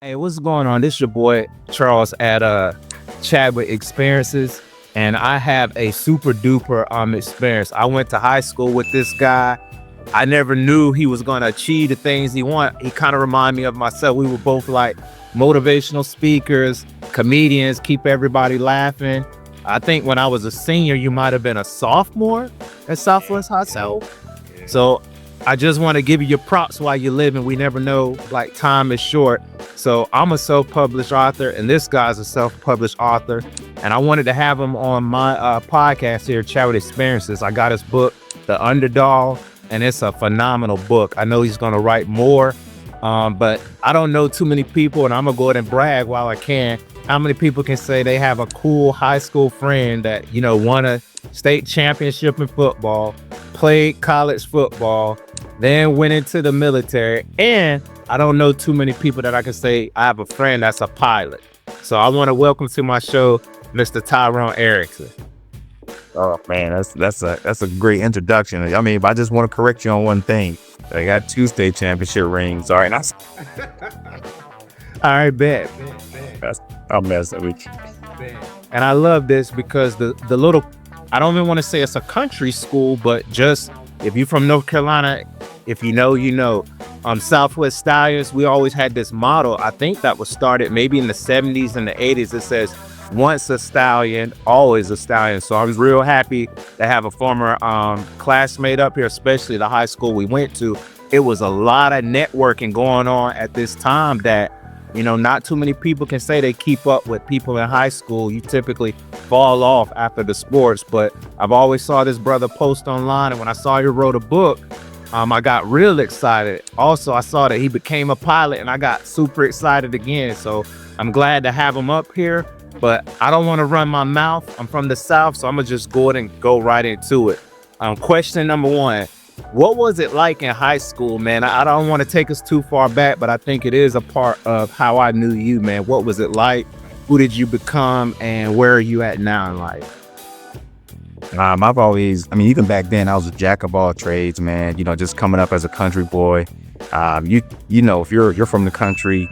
Hey, what's going on? This your boy Charles at Chadwick Experiences, and I have a super duper experience. I went to high school with this guy. I never knew he was gonna achieve the things he want. He kind of reminded me of myself. We were both like motivational speakers, comedians, keep everybody laughing. I think when I was a senior, you might have been a sophomore at Southwest High School. So I just want to give you your props while you're living. We never know, like, time is short. So I'm a self-published author, and this guy's a self-published author. And I wanted to have him on my podcast here, Chat with Experiences. I got his book, The Underdog, and it's a phenomenal book. I know he's going to write more, but I don't know too many people, and I'm going to go ahead and brag while I can. How many people can say they have a cool high school friend that, won a state championship in football, played college football, then went into the military? And I don't know too many people that I can say I have a friend that's a pilot. So I want to welcome to my show, Mr. Tyrone Arrington. Oh man, that's a great introduction. I mean, I just want to correct you on one thing. I got 2 state championship rings. All right, all right, bet. I'll mess with you. And I love this because the little, I don't even want to say it's a country school, but just if you're from North Carolina, if you know, Southwest Stallions, we always had this motto. I think that was started maybe in the 70s and the 80s. It says, once a stallion, always a stallion. So I was real happy to have a former classmate up here, especially the high school we went to. It was a lot of networking going on at this time that, not too many people can say they keep up with people in high school. You typically fall off after the sports, but I've always saw this brother post online, and when I saw he wrote a book, I got real excited. Also, I saw that he became a pilot, and I got super excited again. So I'm glad to have him up here, but I don't want to run my mouth. I'm from the South, so I'm gonna just go ahead and go right into it. Question number 1. What was it like in high school, man? I don't want to take us too far back, but I think it is a part of how I knew you, man. What was it like? Who did you become, and where are you at now in life? I've always, even back then, I was a jack of all trades, man. Just coming up as a country boy. If you're from the country,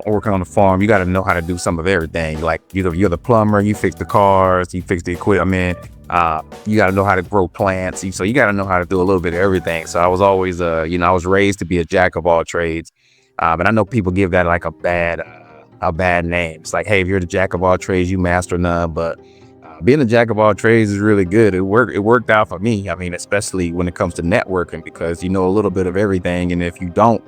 working on the farm, you got to know how to do some of everything. Like you're the plumber, you fix the cars, you fix the equipment. You got to know how to grow plants. So you got to know how to do a little bit of everything. So I was always, I was raised to be a jack of all trades. But I know people give that like a bad name. It's like, hey, if you're the jack of all trades, you master none. But being a jack of all trades is really good. It worked out for me. Especially when it comes to networking, because you know a little bit of everything. And if you don't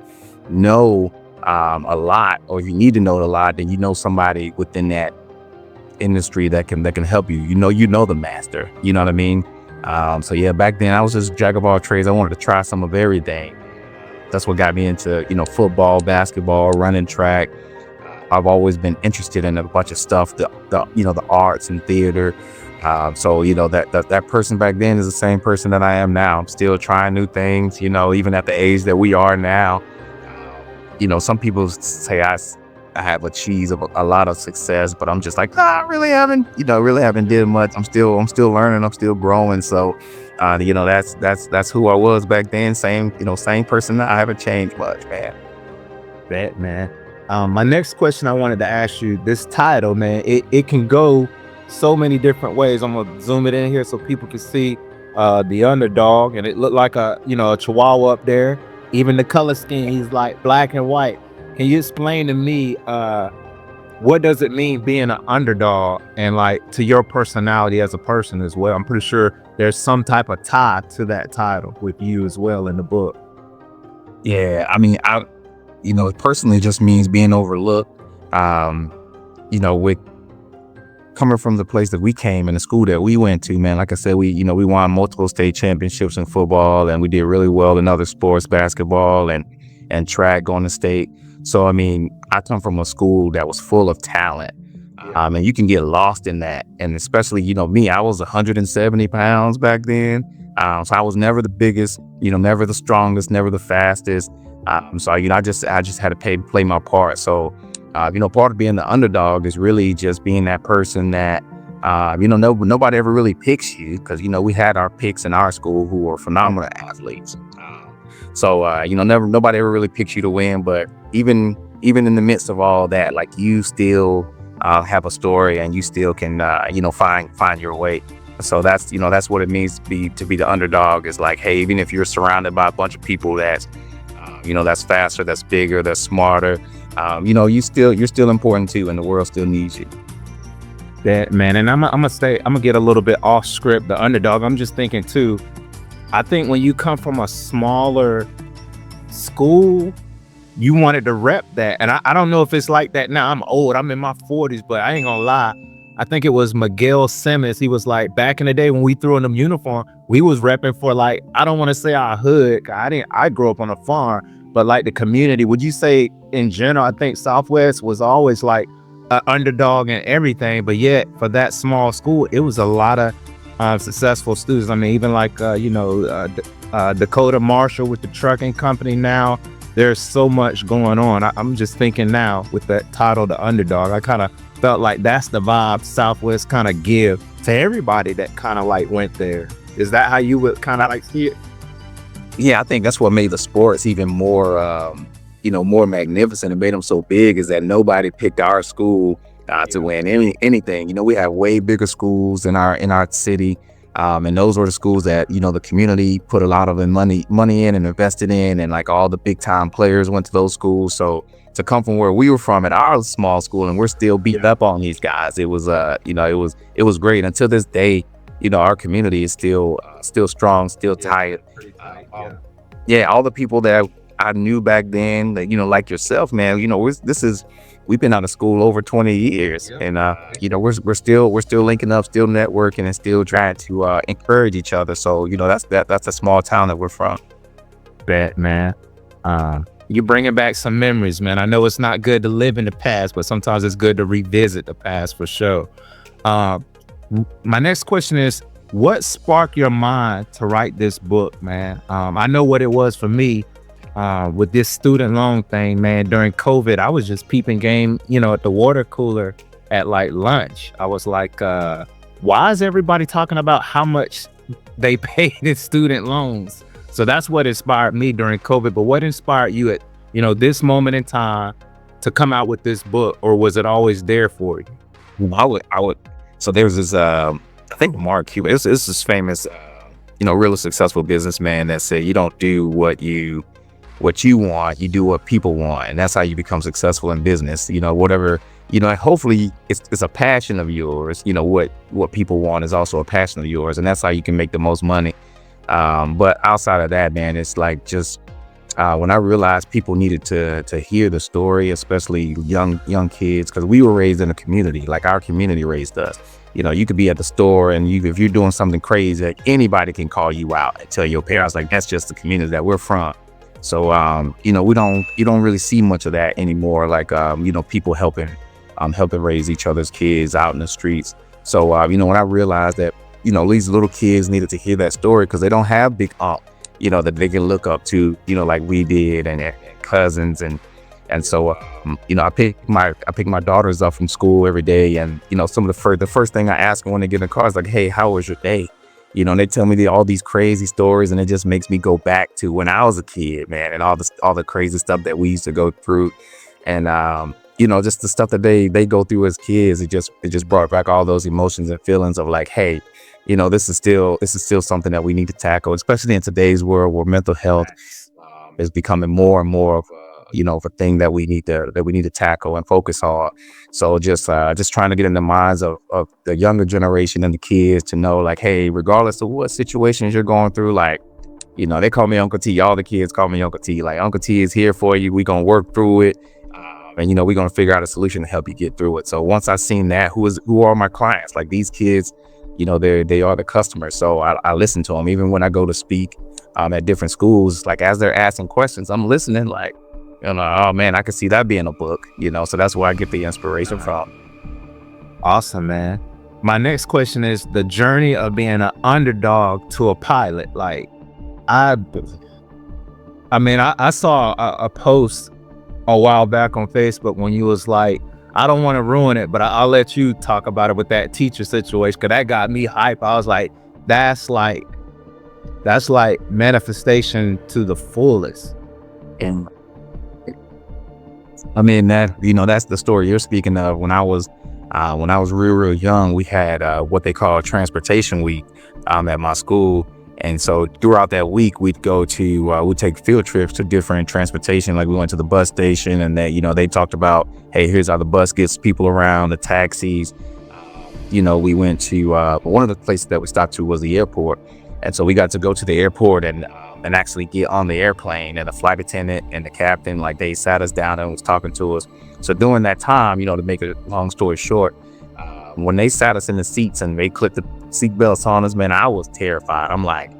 know a lot, or you need to know a lot, then you know somebody within that industry that can help you. You know the master. You know what I mean? So yeah, back then I was just jack of all trades. I wanted to try some of everything. That's what got me into football, basketball, running track. I've always been interested in a bunch of stuff, the arts and theater. So that person back then is the same person that I am now. I'm still trying new things. Even at the age that we are now. Some people say I have achieved a lot of success, but I'm just like, I really haven't did much. I'm still learning. I'm still growing. So, that's who I was back then. Same person now. I haven't changed much, man. Bet, man. My next question I wanted to ask you, this title, man, it can go so many different ways. I'm gonna zoom it in here so people can see the underdog, and it looked like a chihuahua up there. Even the color scheme, he's like black and white. Can you explain to me what does it mean being an underdog, and like to your personality as a person as well? I'm pretty sure there's some type of tie to that title with you as well in the book. Yeah, it personally just means being overlooked. With coming from the place that we came and the school that we went to, man, like I said, we won multiple state championships in football, and we did really well in other sports, basketball and track, going to state. So, I come from a school that was full of talent. And you can get lost in that. And especially, me, I was 170 pounds back then. So I was never the biggest, never the strongest, never the fastest. So, I just had to play my part. So, part of being the underdog is really just being that person that, nobody ever really picks you, because, we had our picks in our school who were phenomenal athletes. So, nobody ever really picks you to win. But even even in the midst of all that, like you still have a story and you still can, find your way. So that's what it means to be the underdog. Is like, hey, even if you're surrounded by a bunch of people that's faster, that's bigger, that's smarter, you're still important too, and the world still needs you. That man, and I'm gonna get a little bit off script. The underdog. I'm just thinking too. I think when you come from a smaller school, you wanted to rep that. And I don't know if it's like that now. I'm old. I'm in my 40s, but I ain't gonna lie. I think it was Miguel Simmons. He was like, back in the day when we threw in them uniform, we was repping for, like, I don't want to say our hood. I grew up on a farm, but like the community. Would you say in general, I think Southwest was always like an underdog and everything, but yet for that small school, it was a lot of successful students. I mean, even like, Dakota Marshall with the trucking company now. There's so much going on. I'm just thinking now with that title, The Underdog, I kind of felt like that's the vibe Southwest kind of give to everybody that kind of like went there. Is that how you would kind of like see it? Yeah, I think that's what made the sports even more, more magnificent and made them so big, is that nobody picked our school to win anything. We have way bigger schools in our city. And those were the schools that, the community put a lot of the money in and invested in, and like all the big time players went to those schools. So to come from where we were from at our small school, and we're still beating up on these guys, it was it was great. Until this day, our community is still strong, still tight. Yeah, all the people that I knew back then, that, like yourself, man, we've been out of school over 20 years, and we're still linking up, still networking, and still trying to encourage each other. So that's a small town that we're from. Bet, man. You're bringing back some memories, man. I know it's not good to live in the past, but sometimes it's good to revisit the past for sure. My next question is, what sparked your mind to write this book, man? I know what it was for me. With this student loan thing, man, during COVID, I was just peeping game, at the water cooler at like lunch. I was like, why is everybody talking about how much they paid in student loans? So that's what inspired me during COVID. But what inspired you at, this moment in time to come out with this book, or was it always there for you? I would. So there's this, I think Mark Cuban, it's this famous, really successful businessman that said, you don't do what you want, you do what people want. And that's how you become successful in business. Whatever, hopefully it's a passion of yours. What people want is also a passion of yours. And that's how you can make the most money. But outside of that, man, it's like just when I realized people needed to hear the story, especially young kids, because we were raised in a community, like our community raised us. You could be at the store and if you're doing something crazy, anybody can call you out and tell your parents, like, that's just the community that we're from. So, you don't really see much of that anymore. Like, people helping raise each other's kids out in the streets. So, when I realized that, these little kids needed to hear that story, because they don't have big that they can look up to, like we did, and cousins. And so, I pick my daughters up from school every day. And, some of the first thing I ask them when they get in the car is like, hey, how was your day? And they tell me all these crazy stories, and it just makes me go back to when I was a kid, man, and all the crazy stuff that we used to go through. And, just the stuff that they go through as kids, it just brought back all those emotions and feelings of like, hey, this is still something that we need to tackle, especially in today's world where mental health is becoming more and more of a thing that we need to tackle and focus on. So just trying to get in the minds of the younger generation and the kids to know, like, hey, regardless of what situations you're going through, like, they call me Uncle T. All the kids call me Uncle T. Like, Uncle T is here for you. We're going to work through it. And, we're going to figure out a solution to help you get through it. So once I seen that, who are my clients? Like, these kids, they are the customers. So I listen to them. Even when I go to speak at different schools, like, as they're asking questions, I'm listening, like, oh man, I could see that being a book, so that's where I get the inspiration from. Awesome, man. My next question is the journey of being an underdog to a pilot. Like, I saw a post a while back on Facebook when you was like, I don't want to ruin it, but I'll let you talk about it with that teacher situation, because that got me hype. I was like, that's like manifestation to the fullest. And I mean, that's the story you're speaking of. When I was real young, we had what they call transportation week at my school. And so throughout that week, we'd go to, we'd take field trips to different transportation. Like we went to the bus station, and they talked about, hey, here's how the bus gets people around, the taxis. We went to, one of the places that we stopped to was the airport. And so we got to go to the airport and actually get on the airplane, and the flight attendant and the captain, like, they sat us down and was talking to us. So during that time, to make a long story short, when they sat us in the seats and they clipped the seat belts on us, man, I was terrified. I'm like,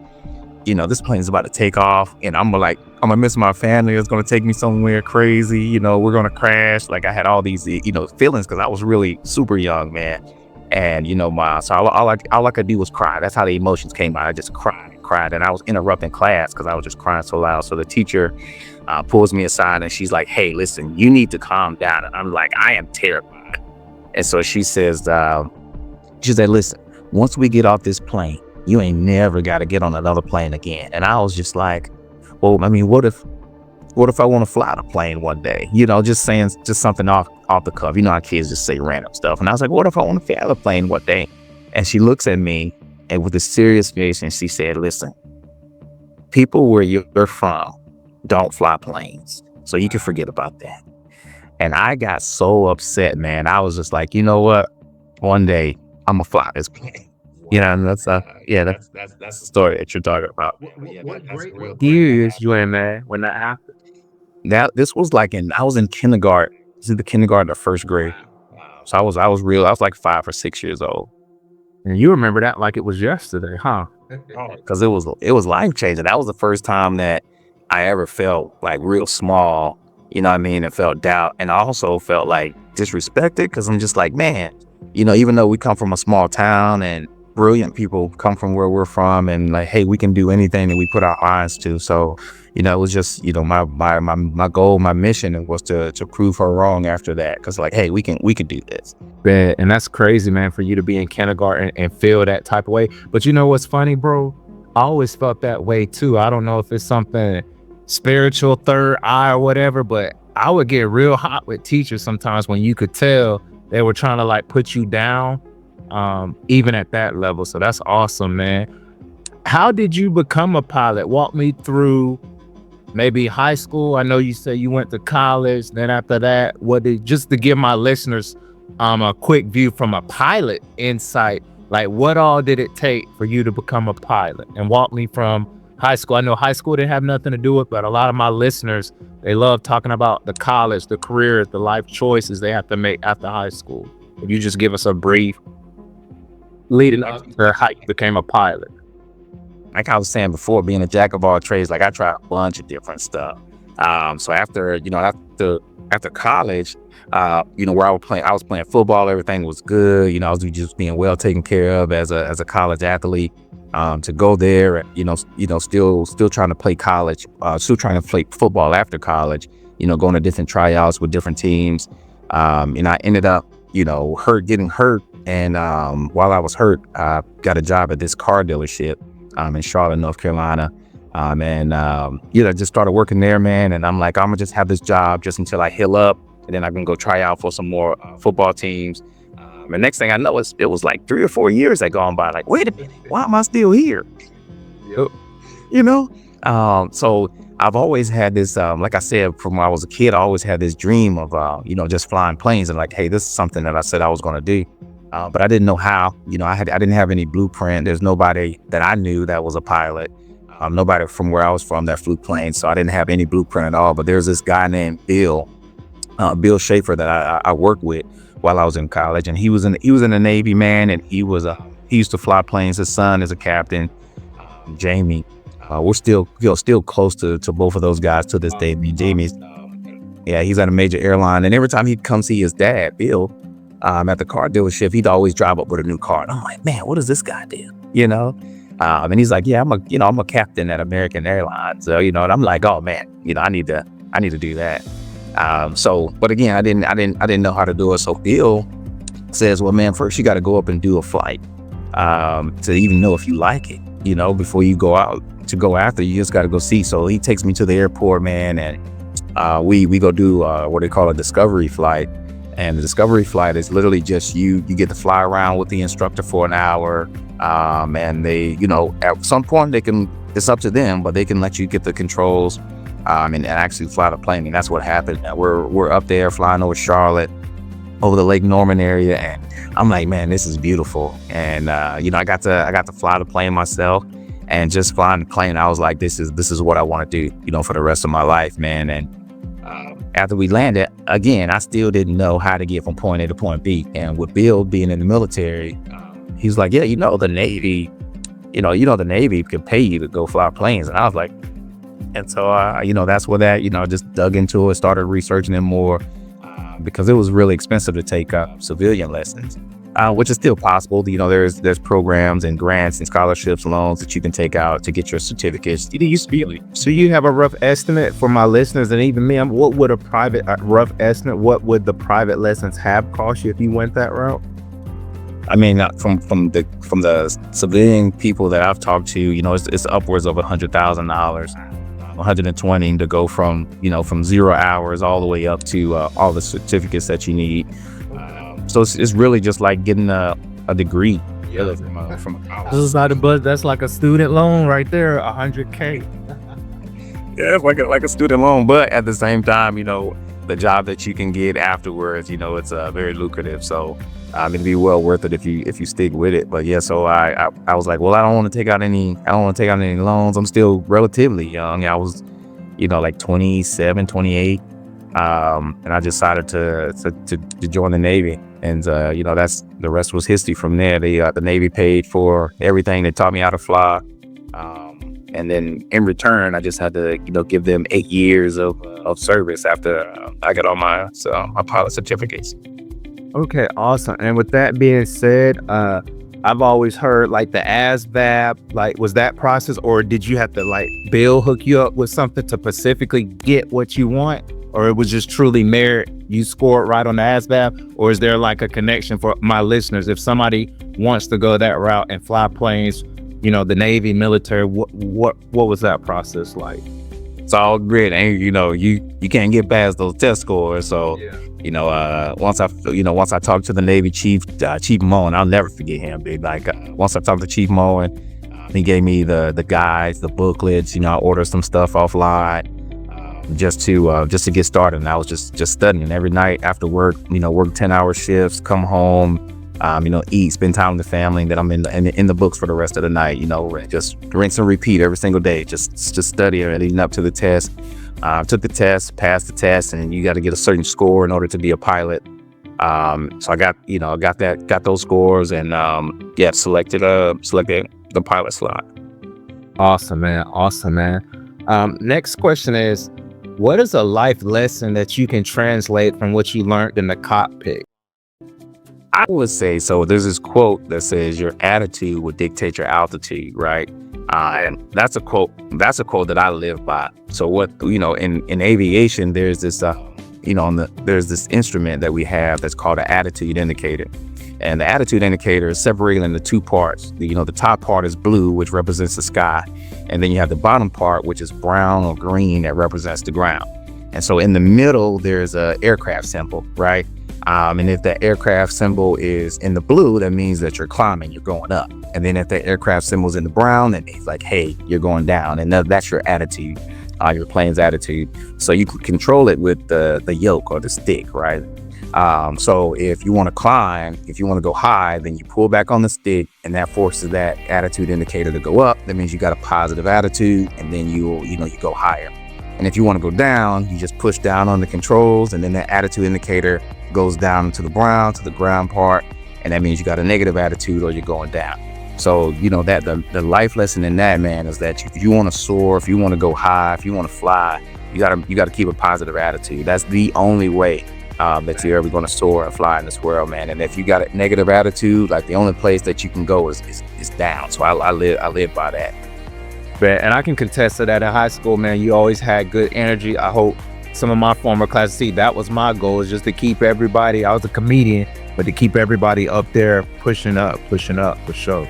this plane is about to take off, and I'm gonna miss my family. It's gonna take me somewhere crazy. We're gonna crash. Like, I had all these, feelings, because I was really super young, man. And so all I could do was cry. That's how the emotions came out. I just cried, and I was interrupting class because I was just crying so loud. So the teacher pulls me aside, and she's like, "Hey, listen, you need to calm down." And I'm like, I am terrified. And so she says, "Listen, once we get off this plane, you ain't never got to get on another plane again." And I was just like, well, I mean, what if I want to fly the plane one day? Just saying just something off the cuff. How kids just say random stuff. And I was like, what if I want to fly the plane one day? And she looks at me, and with a serious face, and she said, "Listen, people where you're from don't fly planes, so you can forget about that." And I got so upset, man. I was just like, you know what? One day I'm gonna fly this plane. And that's the story that you're talking about. What years you in, man, when that happened? This was I was in kindergarten. This is the kindergarten or first grade. So I was like 5 or 6 years old. And you remember that like it was yesterday, huh? Because it was life changing. That was the first time that I ever felt like real small, and felt doubt. And I also felt like disrespected, because I'm just like, man, even though we come from a small town and brilliant people come from where we're from, and like, hey, we can do anything that we put our minds to. So, it was just, my goal, my mission was to prove her wrong after that. Because like, hey, we can do this. Man, and that's crazy, man, for you to be in kindergarten and feel that type of way. But you know what's funny, bro? I always felt that way too. I don't know if it's something spiritual, third eye or whatever, but I would get real hot with teachers sometimes when you could tell they were trying to like put you down, even at that level. So that's awesome, man. How did you become a pilot? Walk me through maybe high school. I know you said you went to college. Then after that, just to give my listeners a quick view from a pilot insight, like what all did it take for you to become a pilot? And walk me from high school. I know high school didn't have nothing to do with, but a lot of my listeners, they love talking about the college, the career, the life choices they have to make after high school. If you just give us a brief leading up to how you became a pilot. Like I was saying before, being a jack of all trades, like I tried a bunch of different stuff. So after college, where I was playing football, everything was good. I was just being well taken care of as a college athlete. To go there, still trying to play college, still trying to play football after college, going to different tryouts with different teams. And I ended up, getting hurt. And while I was hurt, I got a job at this car dealership in Charlotte, North Carolina. Just started working there, man. And I'm like, I'm gonna just have this job just until I heal up, and then I can go try out for some more football teams. And next thing I know, it was like 3 or 4 years that gone by. Like, wait a minute, why am I still here? Yep. So I've always had this, like I said, from when I was a kid, I always had this dream of, just flying planes, and like, hey, this is something that I said I was going to do. But I didn't know how. I didn't have any blueprint. There's nobody that I knew that was a pilot. Nobody from where I was from that flew planes. So I didn't have any blueprint at all. But there's this guy named Bill Schaefer that I worked with while I was in college, and he was in the Navy, man, and he used to fly planes. His son is a captain, Jamie. We're still close to both of those guys to this day. Jamie's, he's at a major airline, and every time he'd come see his dad, Bill, at the car dealership, he'd always drive up with a new car. And I'm like, man, what does this guy do? And he's like, yeah, I'm a captain at American Airlines. So, and I'm like, oh man, I need to do that. But again, I didn't know how to do it. So Bill says, well, man, first you got to go up and do a flight, to even know if you like it, before you go out to go after, you just got to go see. So he takes me to the airport, man. And we go do what they call a discovery flight. And the discovery flight is literally just you get to fly around with the instructor for an hour. And they, at some point it's up to them, but they can let you get the controls and actually fly the plane. And that's what happened. We're up there flying over Charlotte, over the Lake Norman area. And I'm like, man, this is beautiful. And, I got to fly the plane myself, and just flying the plane, I was like, this is what I want to do, for the rest of my life, man. And after we landed, again, I still didn't know how to get from point A to point B. And with Bill being in the military, he's like, yeah, the Navy, the Navy can pay you to go fly planes. And I was like, and so, that's where that, just dug into it, started researching it more, because it was really expensive to take civilian lessons, which is still possible. There's programs and grants and scholarships, loans that you can take out to get your certificates. So you have a rough estimate for my listeners and even me? What would rough estimate? What would the private lessons have cost you if you went that route? I mean, from the civilian people that I've talked to, it's upwards of $100,000. 120 to go from 0 hours all the way up to all the certificates that you need. So it's really just like getting a degree. Yeah, from a college. This is not a buzz. That's like a student loan right there, $100K. Yeah, it's like a student loan, but at the same time, the job that you can get afterwards, it's very lucrative. So it'd be well worth it if you stick with it. But yeah, so I was like, well, I don't want to take out any loans. I'm still relatively young. I was, like 27, 28. And I decided to join the Navy. And that's the rest was history from there. The Navy paid for everything. They taught me how to fly. And then in return, I just had to, give them 8 years of service after I got all my pilot certificates. Okay, awesome. And with that being said, I've always heard like the ASVAB, like was that process, or did you have to like Bill hook you up with something to specifically get what you want? Or it was just truly merit, you scored right on the ASVAB? Or is there like a connection for my listeners? If somebody wants to go that route and fly planes, the Navy, military, what was that process like? It's all grit, and you can't get past those test scores. So, once I talked to the Navy chief, Chief Moen, I'll never forget him. Big once I talked to Chief Moen, he gave me the guides, the booklets. I ordered some stuff offline just to get started. And I was just studying every night after work. Work 10-hour shifts, come home, eat, spend time with the family. And then I'm in the books for the rest of the night. Just rinse and repeat every single day. Just study leading up to the test. Took the test, passed the test, and you got to get a certain score in order to be a pilot. So I got those scores, and selected the pilot slot. Awesome, man. Next question is, what is a life lesson that you can translate from what you learned in the cockpit? I would say, so there's this quote that says your attitude will dictate your altitude, right? And that's a quote that I live by. So what, in aviation, there's this, there's this instrument that we have that's called an attitude indicator. And the attitude indicator is separated into two parts. The top part is blue, which represents the sky. And then you have the bottom part, which is brown or green, that represents the ground. And so in the middle, there's a aircraft symbol, right? And if the aircraft symbol is in the blue, that means that you're climbing, you're going up. And then if the aircraft symbol is in the brown, that means like, hey, you're going down. And that's your attitude, your plane's attitude. So you can control it with the yoke or the stick, right? So if you want to climb, if you want to go high, then you pull back on the stick, and that forces that attitude indicator to go up. That means you got a positive attitude, and then you go higher. And if you want to go down, you just push down on the controls, and then that attitude indicator goes down to the ground part, and that means you got a negative attitude or you're going down. So that the life lesson in that, man, is that if you want to soar, if you want to go high, if you want to fly, you gotta keep a positive attitude. That's the only way that you're ever going to soar and fly in this world, man. And if you got a negative attitude, like the only place that you can go is down. So I live by that. And I can contest to that. In high school, man, you always had good energy. I hope some of my former classes see that was my goal, is just to keep everybody. I was a comedian, but to keep everybody up there, pushing up for sure.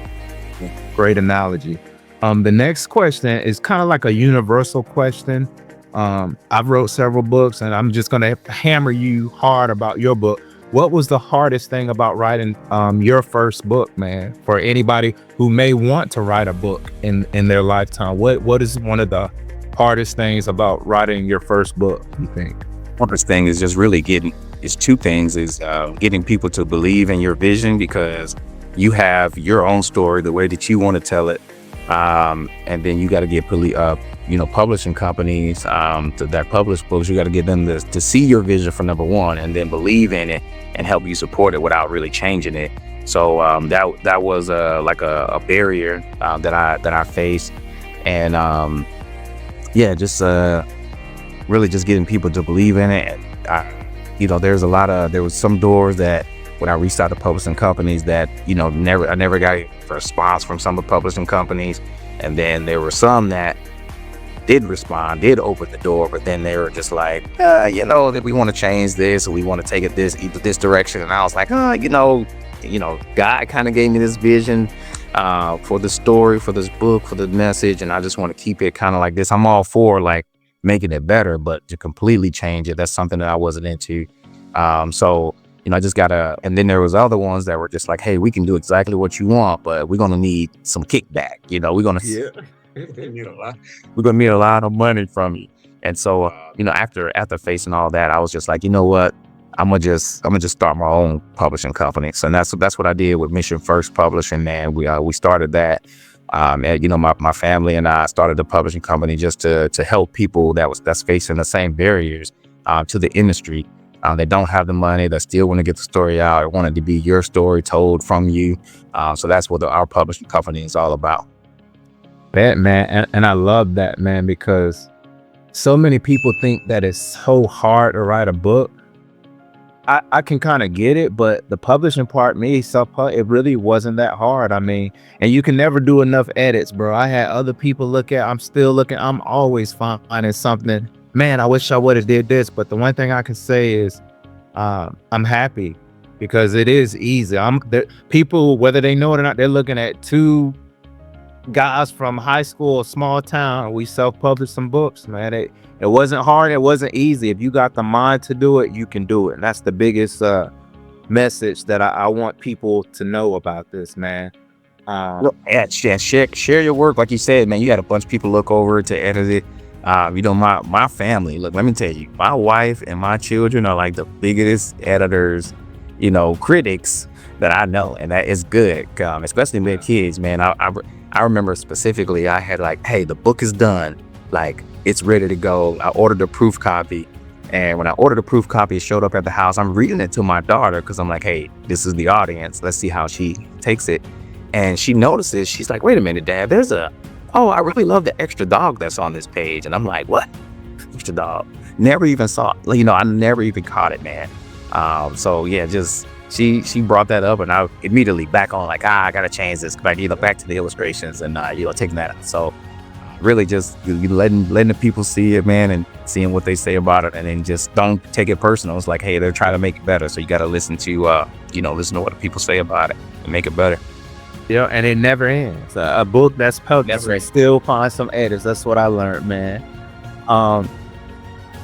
Great analogy. The next question is kind of like a universal question. I've wrote several books, and I'm just going to hammer you hard about your book. What was the hardest thing about writing your first book, man? For anybody who may want to write a book in their lifetime, what is one of the hardest things about writing your first book, you think? Hardest thing is just really it's two things, is getting people to believe in your vision, because you have your own story, the way that you want to tell it. And then you got to get publishing companies that publish books. You got to get them to see your vision for number one, and then believe in it and help you support it without really changing it. So that was like a barrier that I faced, and just really just getting people to believe in it. There was some doors that when I reached out to publishing companies that I never got a response from some of the publishing companies, and then there were some that did respond, did open the door, but then they were just like, that we want to change this, or we want to take it this direction. And I was like, God kind of gave me this vision for the story, for this book, for the message, and I just want to keep it kind of like this. I'm all for like making it better, but to completely change it, that's something that I wasn't into. I just gotta, and then there was other ones that were just like, hey, we can do exactly what you want, but we're gonna need some kickback. We're gonna need a lot of money from you. And so, after facing all that, I was just like, you know what, I'm gonna just start my own publishing company. So that's what I did with Mission First Publishing, man. We started that. My family and I started the publishing company just to help people that's facing the same barriers to the industry. They don't have the money, they still want to get the story out. I wanted to be your story told from you. So that's what our publishing company is all about. That, man, and I love that, man, because so many people think that it's so hard to write a book. I can kind of get it, but the publishing part, it really wasn't that hard. I mean, and you can never do enough edits, bro. I had other people I'm still looking, I'm always finding something. Man, I wish I would have did this, but the one thing I can say is I'm happy because it is easy. People, whether they know it or not, they're looking at two guys from high school, a small town. We self-published some books, man. It wasn't hard. It wasn't easy. If you got the mind to do it, you can do it. And that's the biggest message that I want people to know about this, man. Share your work. Like you said, man, you had a bunch of people look over it to edit it. My family, look, let me tell you, my wife and my children are like the biggest editors, critics that I know. And that is good, especially with kids, man. I remember specifically, I had like, hey, the book is done. Like, it's ready to go. I ordered a proof copy. And when I ordered a proof copy, it showed up at the house. I'm reading it to my daughter because I'm like, hey, this is the audience. Let's see how she takes it. And she notices, she's like, wait a minute, Dad, I really love the extra dog that's on this page. And I'm like, what? Extra dog? Never even saw it. I never even caught it, man. She brought that up, and I immediately back on like, I gotta change this, back to the illustrations and taking that out. So really just letting the people see it, man, and seeing what they say about it, and then just don't take it personal. It's like, hey, they're trying to make it better, so you got to listen to what the people say about it and make it better. And it never ends. A book that's published, right, still find some edits. That's what I learned, man.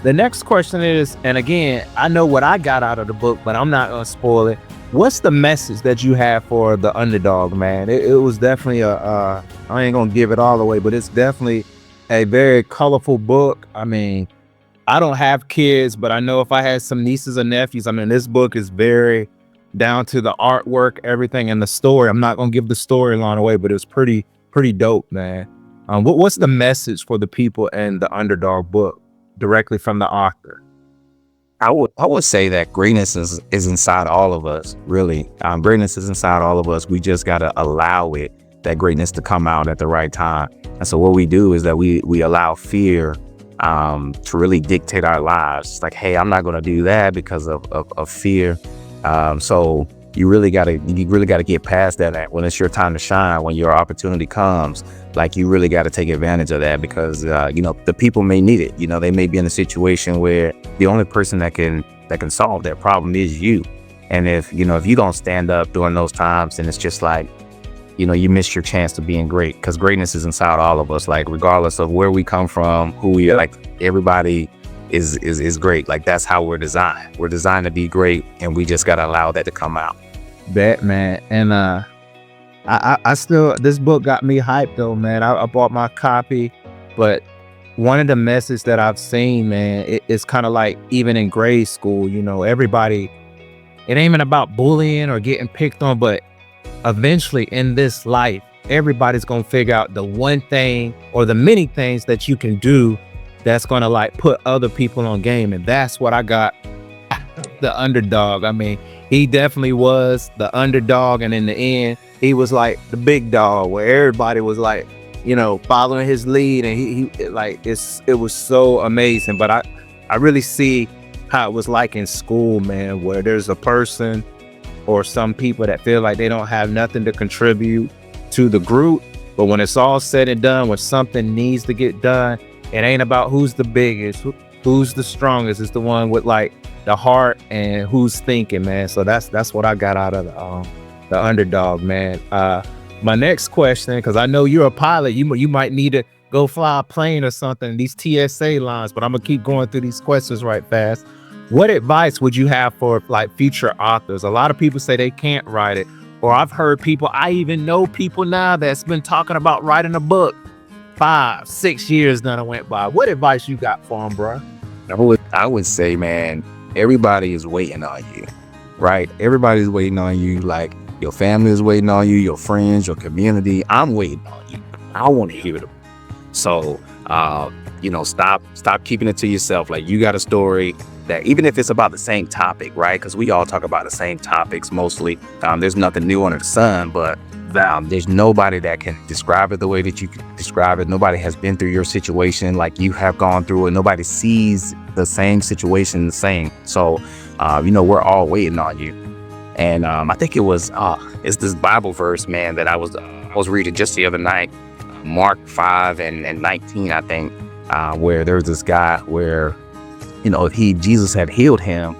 The next question is, and again, I know what I got out of the book, but I'm not gonna spoil it. What's the message that you have for the Underdog, man? It was definitely I ain't gonna give it all away, but it's definitely a very colorful book. I mean, I don't have kids, but I know if I had some nieces or nephews, I mean, this book is very down to the artwork, everything, and the story. I'm not gonna give the storyline away, but it was pretty dope, man. What's the message for the people in the Underdog book directly from the author? I would say that greatness is inside all of us, really. Greatness is inside all of us. We just got to allow that greatness to come out at the right time. And so what we do is that we allow fear to really dictate our lives. It's like, hey, I'm not going to do that because of fear. So you really got to get past that. When it's your time to shine, when your opportunity comes, like, you really got to take advantage of that, because the people may need it. They may be in a situation where the only person that can solve that problem is you. And if you don't stand up during those times, then it's just like, you missed your chance to being great, because greatness is inside all of us. Like, regardless of where we come from, who we are, like, everybody is great. Like, that's how we're designed. We're designed to be great, and we just got to allow that to come out. Bet, man. And I still, this book got me hyped though, man. I bought my copy, but one of the messages that I've seen, man, it's kind of like, even in grade school, everybody, it ain't even about bullying or getting picked on, but eventually in this life, everybody's gonna figure out the one thing or the many things that you can do that's gonna like put other people on game. And that's what I got the Underdog. I mean, he definitely was the underdog, and in the end, he was like the big dog, where everybody was like, following his lead, and he like, it was so amazing. But I really see how it was like in school, man, where there's a person or some people that feel like they don't have nothing to contribute to the group, but when it's all said and done, when something needs to get done, it ain't about who's the biggest, who's the strongest. It's the one with like the heart and who's thinking, man. So that's what I got out of the Underdog, man. My next question, because I know you're a pilot, you might need to go fly a plane or something, these TSA lines, but I'm gonna keep going through these questions right fast. What advice would you have for like future authors? A lot of people say they can't write it, or I've heard people, I even know people now that's been talking about writing a book. 5-6 years done went by. What advice you got for them, bro? I would say, man, everybody is waiting on you, right? Everybody's waiting on you. Like, your family is waiting on you, your friends, your community. I'm waiting on you. I want to hear them. So, stop keeping it to yourself. Like, you got a story that, even if it's about the same topic, right? Because we all talk about the same topics mostly. There's nothing new under the sun, but there's nobody that can describe it the way that you can describe it. Nobody has been through your situation like you have gone through it. Nobody sees the same situation the same. So, we're all waiting on you. And I think it's this Bible verse, man, that I was reading just the other night, Mark 5:19, I think, where there's this guy where, Jesus had healed him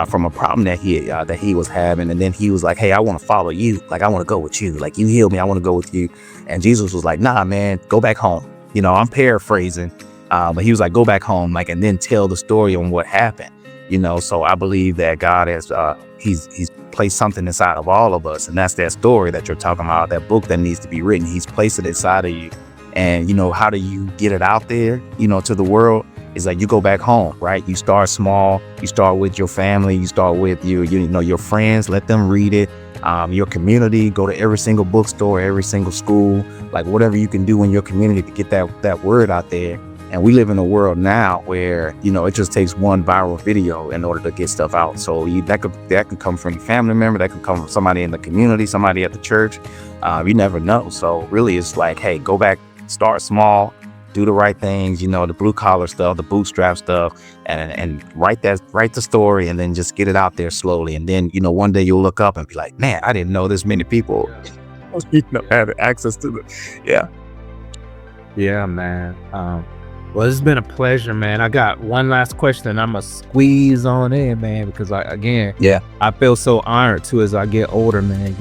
from a problem that he was having, and then he was like, "Hey, I want to follow you. Like, I want to go with you. Like, you healed me, I want to go with you." And Jesus was like, "Nah, man, go back home." I'm paraphrasing, but he was like, "Go back home, like, and then tell the story on what happened." So I believe that God has he's placed something inside of all of us, and that's that story that you're talking about, that book that needs to be written. He's placed it inside of you, and how do you get it out there, to the world? Is like, you go back home, right? You start small. You start with your family. You start with your friends. Let them read it. Your community. Go to every single bookstore, every single school, like whatever you can do in your community to get that word out there. And we live in a world now where, it just takes one viral video in order to get stuff out. So that can come from a family member, that can come from somebody in the community, somebody at the church. You never know. So really, it's like, hey, go back, start small, do the right things, the blue collar stuff, the bootstrap stuff, and write the story, and then just get it out there slowly. And then, one day you'll look up and be like, man, I didn't know this many people had access to it. Yeah. Yeah, man. Well, it's been a pleasure, man. I got one last question, and I'm going to squeeze on in, man, because I feel so honored too as I get older, man.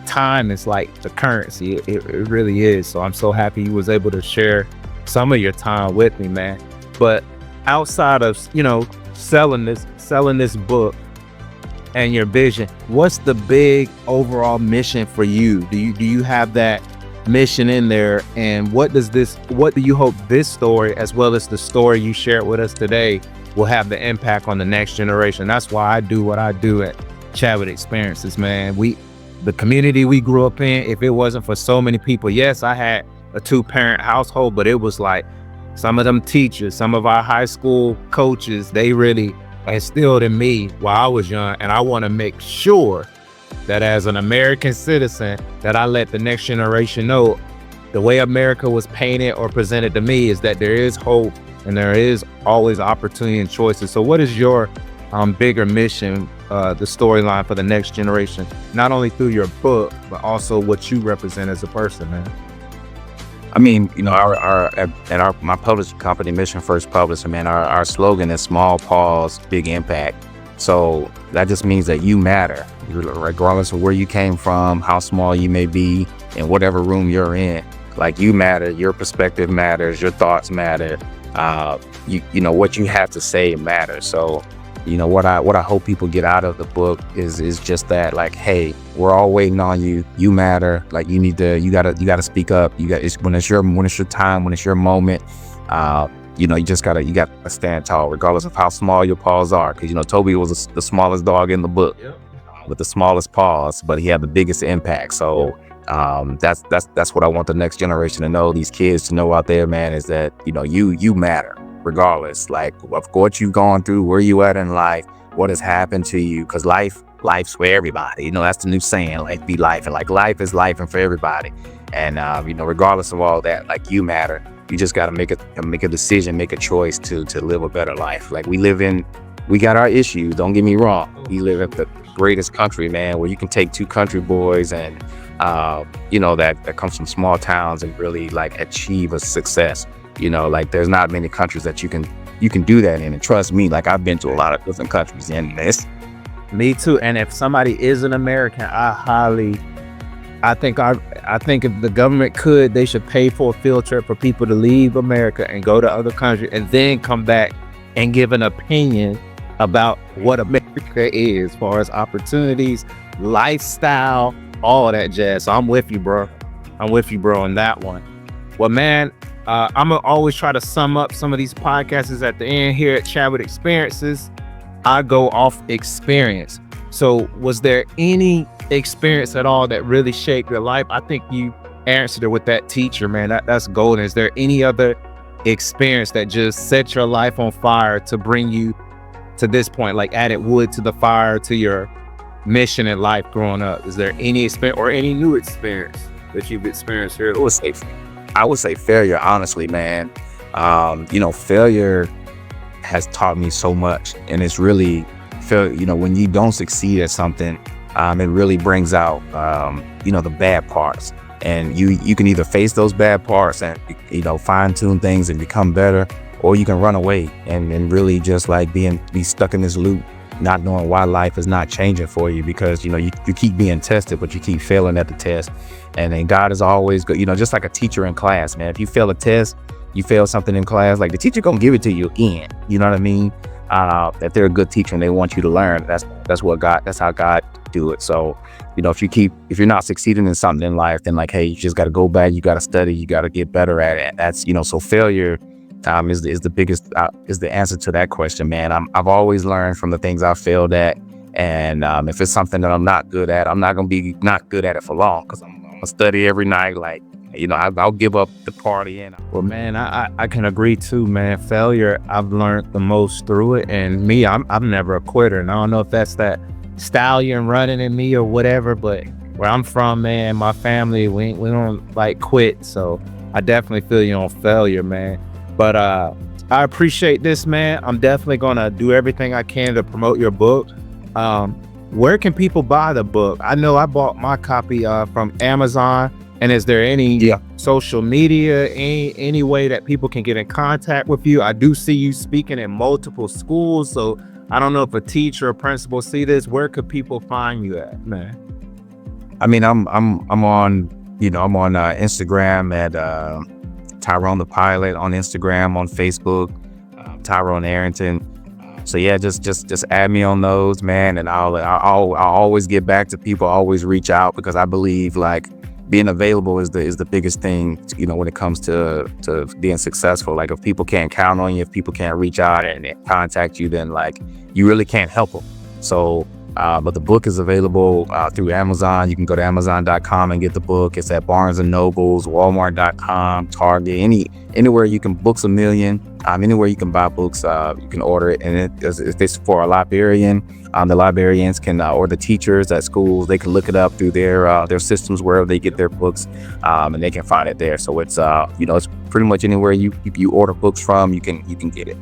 Time is like the currency. It really is. So I'm so happy you was able to share some of your time with me, man. But outside of, selling this book and your vision, what's the big overall mission for you? Do you have that mission in there, and what do you hope this story, as well as the story you shared with us today, will have the impact on the next generation? That's why I do what I do at Chat with Experiences, man. The community we grew up in, if it wasn't for so many people, yes, I had a 2-parent household, but it was like some of them teachers, some of our high school coaches, they really instilled in me while I was young. And I want to make sure that as an American citizen, that I let the next generation know the way America was painted or presented to me is that there is hope and there is always opportunity and choices. So what is your bigger mission, the storyline for the next generation, not only through your book, but also what you represent as a person, man? I mean, my publishing company, Mission First Publishing, man, our slogan is small pause, big impact. So that just means that you matter, regardless of where you came from, how small you may be, in whatever room you're in. Like, you matter, your perspective matters, your thoughts matter. You know, what you have to say matters. So, you know, what I hope people get out of the book is just that, like, hey, we're all waiting on you. You matter. Like, you gotta speak up. When it's your time, when it's your moment. You know, you gotta stand tall, regardless of how small your paws are. Because, you know, Toby was the smallest dog in the book, with the smallest paws, but he had the biggest impact. So that's what I want the next generation to know. These kids to know out there, man, is that, you know, you matter, regardless, like, of what you've gone through, where you at in life, what has happened to you. Because life's for everybody. You know, that's the new saying, life be life, and like, life is life and for everybody. And you know, regardless of all that, like, you matter. You just got to make a decision, make a choice to live a better life. Like, we got our issues. Don't get me wrong. We live in the greatest country, man, where you can take two country boys and, you know, that comes from small towns and really, like, achieve a success. You know, like, there's not many countries that you can do that in. And trust me, like, I've been to a lot of different countries in this. Me too. And if somebody is an American, I think if the government could, they should pay for a field trip for people to leave America and go to other countries and then come back and give an opinion about what America is, as far as opportunities, lifestyle, all of that jazz. So I'm with you, bro. On that one. Well, man, I'm gonna always try to sum up some of these podcasts at the end here at Chat with Experiences. I go off experience. So was there any experience at all that really shaped your life? I think you answered it with that teacher, man. That's golden. Is there any other experience that just set your life on fire to bring you to this point, like added wood to the fire to your mission in life growing up? Is there any experience or any new experience that you've experienced here? I would say failure, honestly, man. You know, failure has taught me so much, and it's really, you know, when you don't succeed at something, it really brings out, you know, the bad parts. And you can either face those bad parts and, you know, fine tune things and become better, or you can run away and really just like be stuck in this loop, not knowing why life is not changing for you, because, you know, you keep being tested, but you keep failing at the test. And then God is always good, you know, just like a teacher in class, man. If you fail a test, you fail something in class, like, the teacher gonna give it to you again. You know what I mean? That they're a good teacher and they want you to learn. That's how God do it. So, you know, if you're not succeeding in something in life, then, like, hey, you just got to go back. You got to study. You got to get better at it. That's, you know, so failure is the biggest is the answer to that question, man. I've always learned from the things I failed at, and if it's something that I'm not good at, I'm not gonna be not good at it for long, because I'm gonna study every night. Like, you know, I'll give up the party. And well, man, I can agree too, man. Failure, I've learned the most through it. And me, I'm never a quitter. And I don't know if that's that stallion running in me or whatever, but where I'm from, man, my family, we don't like quit. So I definitely feel you on failure, man. But I appreciate this, man. I'm definitely gonna do everything I can to promote your book. Where can people buy the book? I know I bought my copy from Amazon. And is there any social media, any way that people can get in contact with you? I do see you speaking in multiple schools, so I don't know if a teacher or principal see this. Where could people find you at, man? I mean, I'm on, you know, I'm on Instagram at Tyrone the Pilot on Instagram, on Facebook, Tyrone Arrington. So yeah, just add me on those, man, and I'll always get back to people. Always reach out, because I believe, like, being available is the biggest thing, you know, when it comes to being successful. Like, if people can't count on you, if people can't reach out and contact you, then, like, you really can't help them. So, but the book is available through Amazon. You can go to Amazon.com and get the book. It's at Barnes and Nobles, Walmart.com, Target, anywhere you can. Books A Million, anywhere you can buy books, you can order it. And if it's for a librarian, the librarians can, or the teachers at schools, they can look it up through their systems, wherever they get their books, and they can find it there. So it's, you know, it's pretty much anywhere you order books from, you can get it.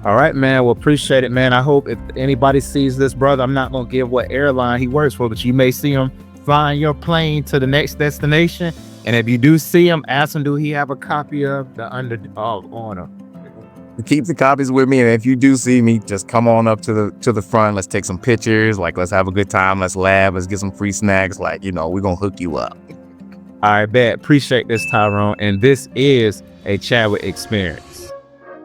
All right, man. Well, appreciate it, man. I hope if anybody sees this brother, I'm not gonna give what airline he works for, but you may see him flying your plane to the next destination. And if you do see him, ask him, do he have a copy of the Underdog on him? keep the copies with me. And if you do see me, just come on up to the front. Let's take some pictures. Like, let's have a good time. Let's laugh. Let's get some free snacks. Like, we're going to hook you up. I bet. Appreciate this, Tyrone. And this is a Chadwick experience.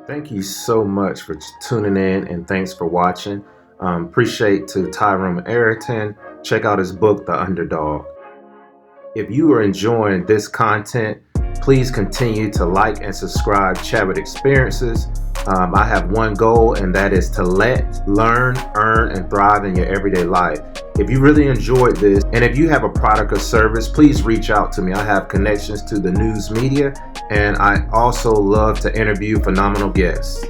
Thank you so much for tuning in, and thanks for watching. Appreciate to Tyrone Arrington. Check out his book, The Underdog. If you are enjoying this content, please continue to like and subscribe Chadwick Experiences. I have one goal, and that is to learn, earn, and thrive in your everyday life. If you really enjoyed this, and if you have a product or service, please reach out to me. I have connections to the news media, and I also love to interview phenomenal guests.